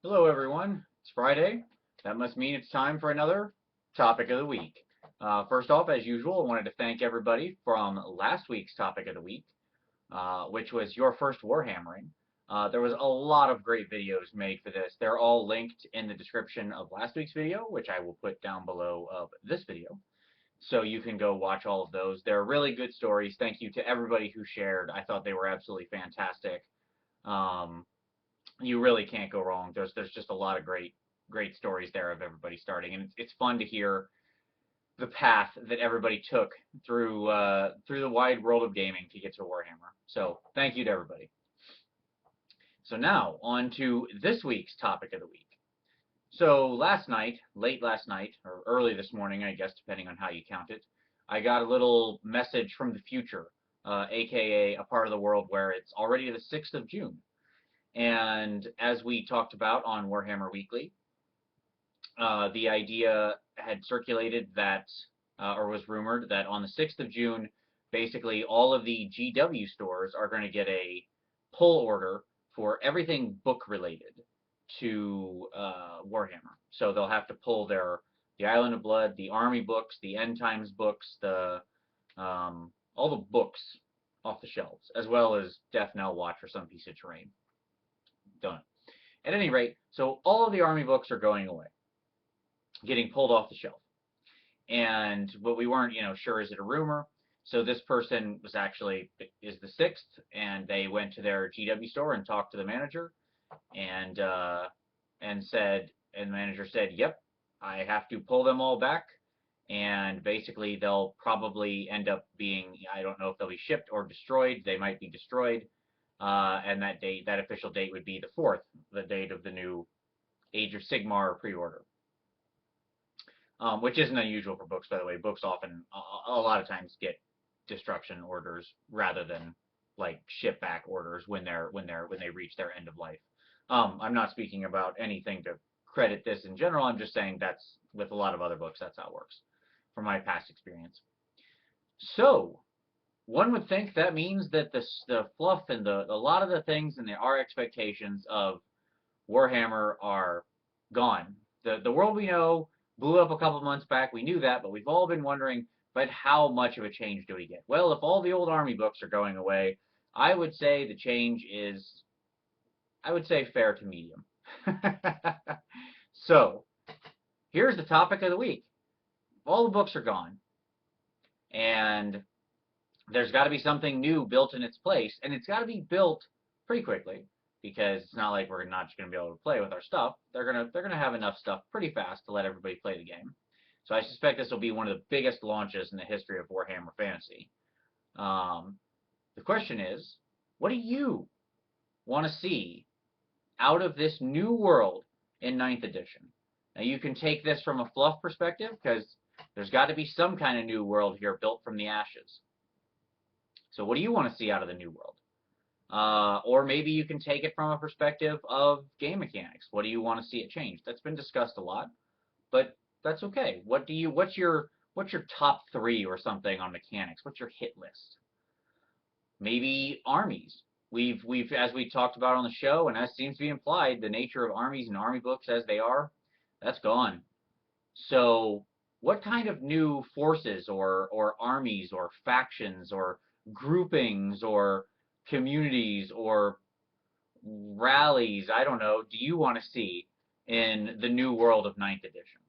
Hello, everyone. It's Friday. That must mean it's time for another topic of the week. First off, as usual, I wanted to thank everybody from last week's topic of the week, which was your first Warhammering. There was a lot of great videos made for this. They're all linked in the description of last week's video, which I will put down below of this video. So you can go watch all of those. They're really good stories. Thank you to everybody who shared. I thought they were absolutely fantastic. Um, you really can't go wrong. There's just a lot of great stories there of everybody starting, and it's fun to hear the path that everybody took through the wide world of gaming to get to Warhammer. So thank you to everybody. So now on to this week's topic of the week. So last night, late last night, or early this morning, I guess, depending on how you count it, I got a little message from the future, aka a part of the world where it's already the 6th of June. And as we talked about on Warhammer Weekly, the idea had circulated that, or was rumored that on the 6th of June, basically all of the GW stores are going to get a pull order for everything book related to Warhammer. So they'll have to pull the Island of Blood, the Army books, the End Times books, all the books off the shelves, as well as Death Knell Watch or some piece of terrain. Done. At any rate, so all of the Army books are going away, getting pulled off the shelf. But we weren't, sure, is it a rumor? So this person is the 6th, and they went to their GW store and talked to the manager, and the manager said, yep, I have to pull them all back, and basically they'll probably end up being, I don't know if they'll be shipped or destroyed. They might be destroyed, and that official date would be the 4th, the date of the new Age of Sigmar pre-order. Which isn't unusual for books, by the way. Books often, a lot of times, get destruction orders rather than like ship back orders when they reach their end of life. I'm not speaking about anything to credit this in general. I'm just saying that's with a lot of other books. That's how it works, from my past experience. So one would think that means that the fluff and a lot of the things and our expectations of Warhammer are gone. The world we know blew up a couple months back. We knew that, but we've all been wondering, but how much of a change do we get? Well, if all the old Army books are going away, I would say the change is, I would say, fair to medium. So, here's the topic of the week. All the books are gone, and there's got to be something new built in its place, and it's got to be built pretty quickly, because it's not like we're not just going to be able to play with our stuff. They're gonna have enough stuff pretty fast to let everybody play the game. So I suspect this will be one of the biggest launches in the history of Warhammer Fantasy. The question is, what do you want to see out of this new world in 9th edition? Now you can take this from a fluff perspective, because there's got to be some kind of new world here built from the ashes. So what do you want to see out of the new world? Or maybe you can take it from a perspective of game mechanics. What do you want to see it change? That's been discussed a lot, but that's okay. What's your top 3 or something on mechanics? What's your hit list? Maybe armies. We've as we talked about on the show, and as seems to be implied, the nature of armies and army books as they are, that's gone. So what kind of new forces or armies or factions or groupings or communities or rallies, I don't know, do you want to see in the new world of 9th edition?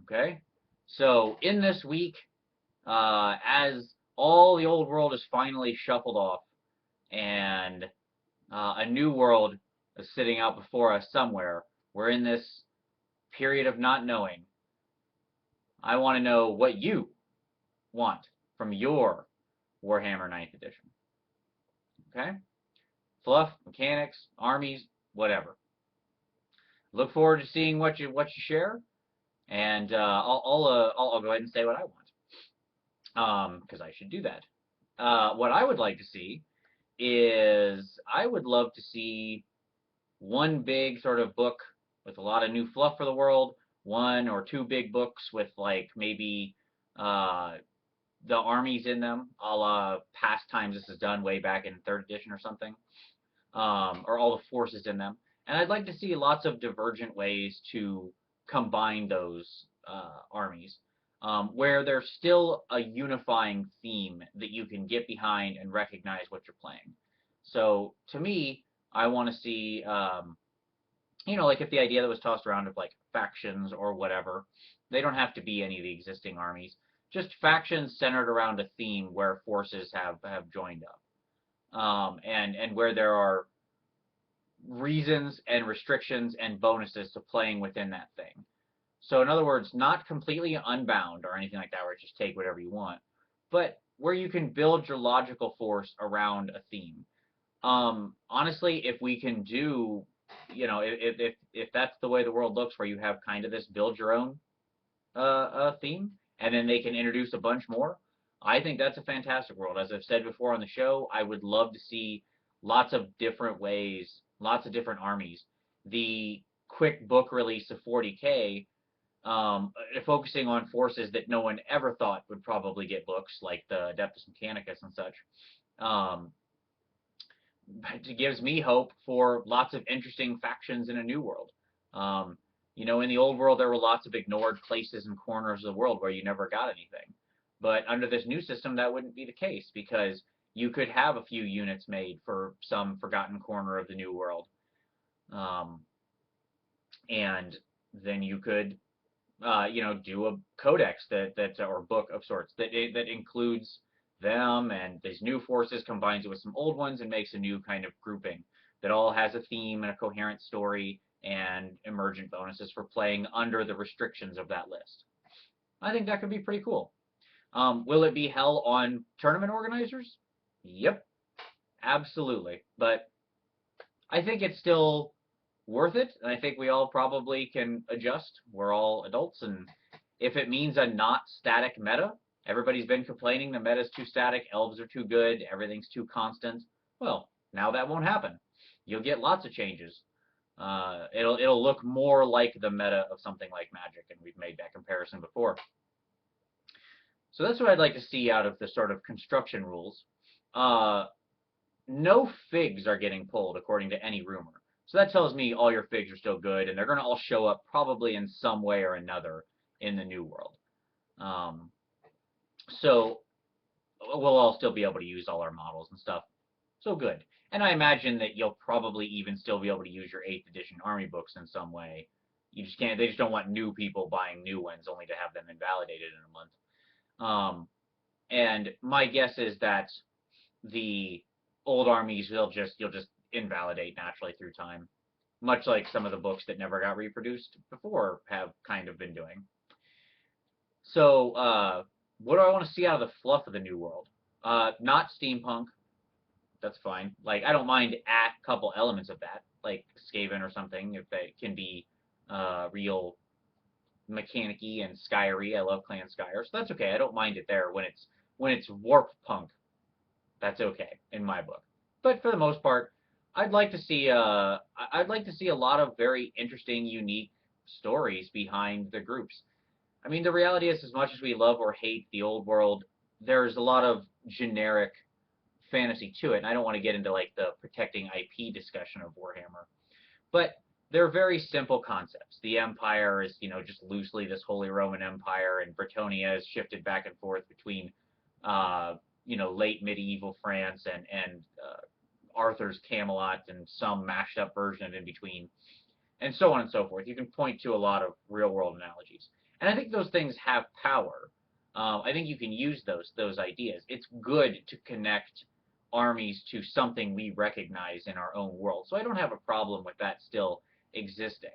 Okay, so in this week, as all the old world is finally shuffled off and a new world is sitting out before us somewhere, we're in this period of not knowing. I want to know what you want from your Warhammer 9th edition. Okay? Fluff, mechanics, armies, whatever. Look forward to seeing what you share, and I'll go ahead and say what I want, because I should do that. What I would like to see is I would love to see one big sort of book with a lot of new fluff for the world, 1 or 2 big books with like maybe the armies in them, a la past times this is done way back in 3rd edition or something, or all the forces in them. And I'd like to see lots of divergent ways to combine those armies, where there's still a unifying theme that you can get behind and recognize what you're playing. So to me, I want to see, like if the idea that was tossed around of like factions or whatever, they don't have to be any of the existing armies. Just factions centered around a theme where forces have joined up, and where there are reasons and restrictions and bonuses to playing within that thing. So in other words, not completely unbound or anything like that, where just take whatever you want, but where you can build your logical force around a theme. Honestly, if we can do, if that's the way the world looks, where you have kind of this build your own theme, and then they can introduce a bunch more, I think that's a fantastic world. As I've said before on the show, I would love to see lots of different ways, lots of different armies. The quick book release of 40K, focusing on forces that no one ever thought would probably get books, like the Adeptus Mechanicus and such. It gives me hope for lots of interesting factions in a new world. In the old world, there were lots of ignored places and corners of the world where you never got anything. But under this new system, that wouldn't be the case, because you could have a few units made for some forgotten corner of the new world. And then you could, do a codex that or book of sorts that includes them and these new forces, combines it with some old ones, and makes a new kind of grouping that all has a theme and a coherent story and emergent bonuses for playing under the restrictions of that list. I think that could be pretty cool. Will it be hell on tournament organizers? Yep, absolutely. But I think it's still worth it, and I think we all probably can adjust. We're all adults, and if it means a not static meta, everybody's been complaining the meta's too static, elves are too good, everything's too constant. Well, now that won't happen. You'll get lots of changes. It'll look more like the meta of something like Magic, and we've made that comparison before. So that's what I'd like to see out of the sort of construction rules. No figs are getting pulled, according to any rumor. So that tells me all your figs are still good, and they're going to all show up probably in some way or another in the new world. So we'll all still be able to use all our models and stuff. So good. And I imagine that you'll probably even still be able to use your 8th edition army books in some way. You just can't, they just don't want new people buying new ones only to have them invalidated in a month. And my guess is that the old armies you'll just invalidate naturally through time, much like some of the books that never got reproduced before have kind of been doing. So what do I want to see out of the fluff of the new world? Not steampunk. That's fine. Like, I don't mind a couple elements of that, like Skaven or something, if they can be real mechanic-y and Skyry. I love Clan Skyer, so that's okay. I don't mind it there when it's warp punk. That's okay in my book. But for the most part, I'd like to see a lot of very interesting, unique stories behind the groups. I mean, the reality is, as much as we love or hate the old world, there's a lot of generic fantasy to it, and I don't want to get into like the protecting IP discussion of Warhammer, but they're very simple concepts. The Empire is, just loosely this Holy Roman Empire, and Bretonnia is shifted back and forth between, late medieval France and Arthur's Camelot and some mashed up version of in between, and so on and so forth. You can point to a lot of real world analogies, and I think those things have power. I think you can use those ideas. It's good to connect armies to something we recognize in our own world, so I don't have a problem with that still existing.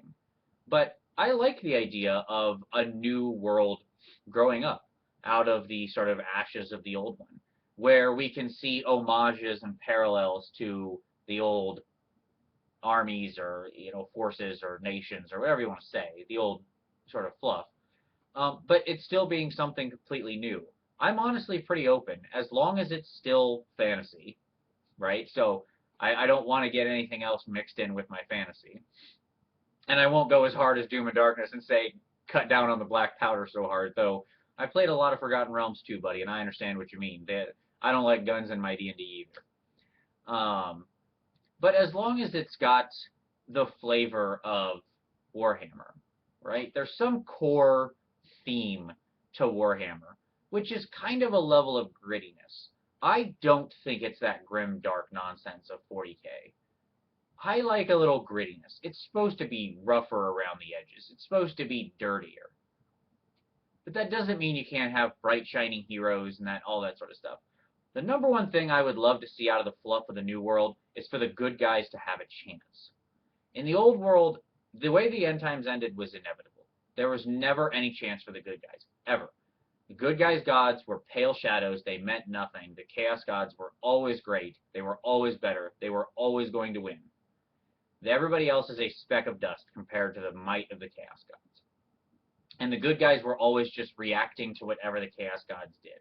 But I like the idea of a new world growing up out of the sort of ashes of the old one, where we can see homages and parallels to the old armies or forces or nations or whatever you want to say, the old sort of fluff. But it's still being something completely new. I'm honestly pretty open, as long as it's still fantasy, right? So I don't want to get anything else mixed in with my fantasy. And I won't go as hard as Doom and Darkness and say, cut down on the black powder so hard, though I played a lot of Forgotten Realms too, buddy, and I understand what you mean. I don't like guns in my D&D either. But as long as it's got the flavor of Warhammer, right? There's some core theme to Warhammer, which is kind of a level of grittiness. I don't think it's that grim, dark nonsense of 40K. I like a little grittiness. It's supposed to be rougher around the edges. It's supposed to be dirtier. But that doesn't mean you can't have bright, shining heroes and all that sort of stuff. The number one thing I would love to see out of the fluff of the new world is for the good guys to have a chance. In the old world, the way the end times ended was inevitable. There was never any chance for the good guys, ever. The good guys' gods were pale shadows. They meant nothing. The chaos gods were always great. They were always better. They were always going to win. Everybody else is a speck of dust compared to the might of the chaos gods. And the good guys were always just reacting to whatever the chaos gods did.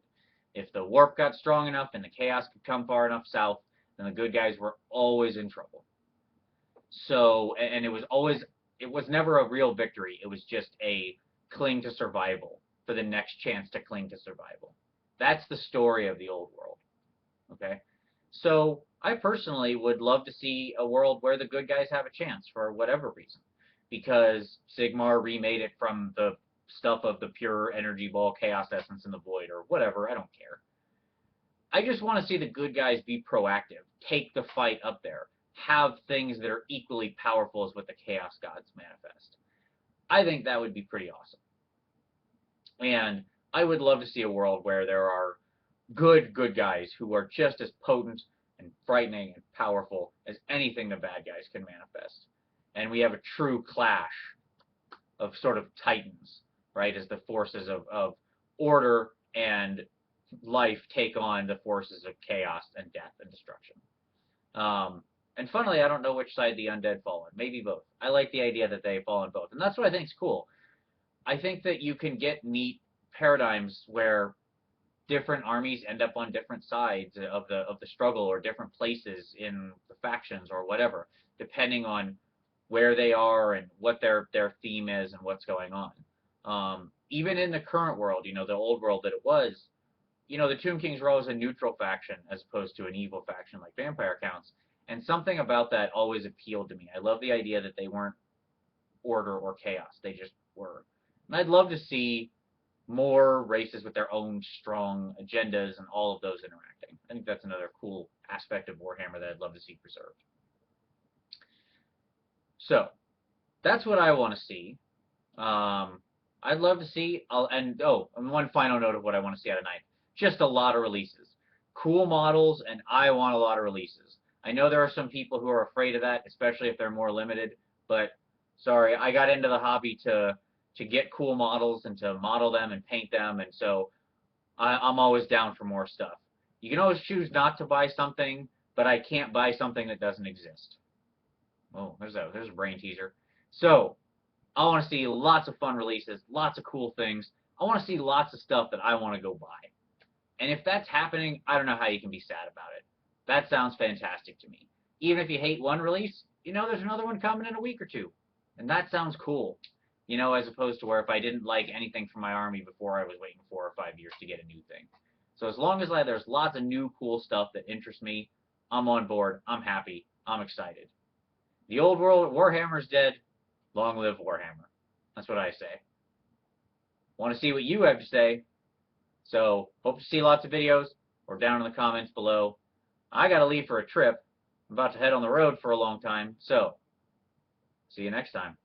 If the warp got strong enough and the chaos could come far enough south, then the good guys were always in trouble. So, and it was never a real victory. It was just a cling to survival for the next chance to cling to survival. That's the story of the old world. Okay? So, I personally would love to see a world where the good guys have a chance for whatever reason. Because Sigmar remade it from the stuff of the pure energy ball, chaos essence, and the void, or whatever, I don't care. I just want to see the good guys be proactive, take the fight up there, have things that are equally powerful as what the chaos gods manifest. I think that would be pretty awesome. And I would love to see a world where there are good guys who are just as potent and frightening and powerful as anything the bad guys can manifest. And we have a true clash of sort of titans, right, as the forces of order and life take on the forces of chaos and death and destruction. And funnily, I don't know which side the undead fall on. Maybe both. I like the idea that they fall on both. And that's what I think is cool. I think that you can get neat paradigms where different armies end up on different sides of the struggle, or different places in the factions or whatever, depending on where they are and what their theme is and what's going on. Even in the current world, the old world that it was, the Tomb Kings were always a neutral faction as opposed to an evil faction like vampire counts. And something about that always appealed to me. I love the idea that they weren't order or chaos. They just were. And I'd love to see more races with their own strong agendas and all of those interacting. I think that's another cool aspect of Warhammer that I'd love to see preserved. So, that's what I want to see. I'd love to see, and one final note of what I want to see out of Night. Just a lot of releases. Cool models, and I want a lot of releases. I know there are some people who are afraid of that, especially if they're more limited, but sorry, I got into the hobby to get cool models and to model them and paint them, and so I'm always down for more stuff. You can always choose not to buy something, but I can't buy something that doesn't exist. Oh, there's a brain teaser. So, I want to see lots of fun releases, lots of cool things. I want to see lots of stuff that I want to go buy. And if that's happening, I don't know how you can be sad about it. That sounds fantastic to me. Even if you hate one release, there's another one coming in a week or two. And that sounds cool. As opposed to where if I didn't like anything from my army before, I was waiting 4 or 5 years to get a new thing. So as long as there's lots of new cool stuff that interests me, I'm on board, I'm happy, I'm excited. The old world, Warhammer's dead. Long live Warhammer. That's what I say. Want to see what you have to say. So, hope to see lots of videos or down in the comments below. I gotta leave for a trip. I'm about to head on the road for a long time, so see you next time.